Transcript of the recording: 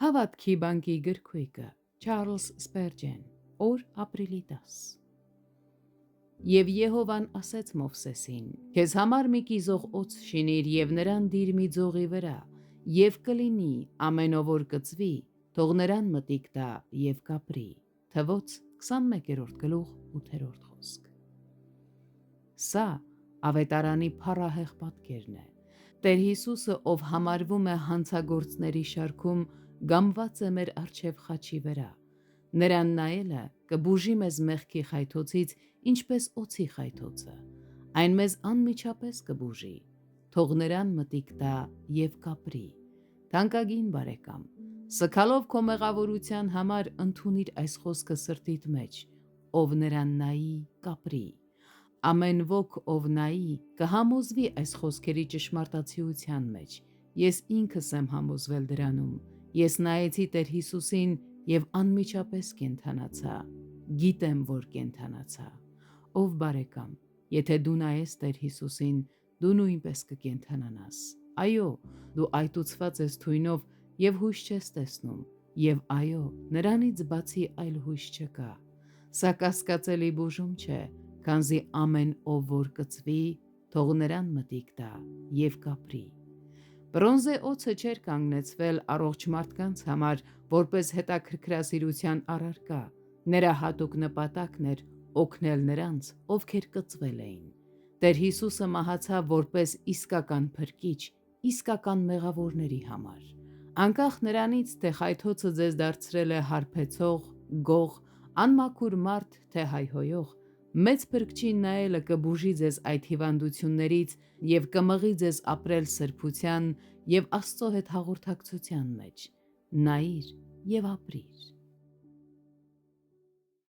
Հավատքի բանկի գրքույկը Չարլզ Սպերջեն, օր ապրիլի 10։ Եվ Եհովան ասեց Մովսեսին. «Քեզ համար մի կիզող օձ շինիր եւ նրան դիր մի ձողի վրա, եւ կլինի ամեն ով որ կծվի, թող նրան մտիկ տա եւ կապրի»։ Թվոց 21-րդ գլուխ 8-րդ խոսք։ Սա ավետարանի փառահեղ պատկերն է։ Տեր Հիսուսը, ով համարվում է հանցագործների շարքում, գամված է մեր առջև խաչի վրա։ Նրան նայելը կբուժի մեզ մեղքի խայթոցից, ինչպես օձի խայթոցը, այն մեզ անմիջապես կբուժի, թող նրան մտիկ տա եւ կապրի։ Թանկագին բարեկամ, սգալով քո մեղավորության համար ընդունիր այս խոսքը սրտիդ մեջ, ով նրան նայի, կապրի։ Ամեն ոք, ով նայի, կհամոզվի այս խոսքերի ճշմարտացիության մեջ։ Ես ինքս եմ համոզվել դրանում։ Ես նայեցի Տեր Հիսուսին եւ անմիջապես կենդանացա։ Գիտեմ, որ կենդանացա։ Ով բարեկամ, եթե դու նայես Տեր Հիսուսին, դու նույնպես կկենդանանաս։ Այո, դու այտուցված ես թույնով եւ հույս չես տեսնում, եւ այո, նրանից բացի այլ հույս չկա։ Սա կասկածելի բուժում չէ, քանզի ամեն ով որ կծվի, թող նրան մտիկ տա եւ կապրի։ Բրոնզե օձը չէր կանգնեցվել առողջ մարդկանց համար որպես հետաքրքրասիրության առարկա։ Նրա հատուկ նպատակն էր օգնել նրանց, ովքեր կծվել էին։ Տեր Հիսուսը մահացավ որպես իսկական փրկիչ, իսկական մեղավորների համար։ Անկախ նրանից, թե խայթոցը ձեզ դարձրել է հարբեցող, գող, անմաքուր մարդ, թե հայհոյող, մեծ փրկչին նայելը կբուժի ձեզ այդ հիվանդություններից եւ կմղի ձեզ ապրել սրբության եւ Աստծո հետ հաղորդակցության մեջ։ Նայիր եւ ապրիր։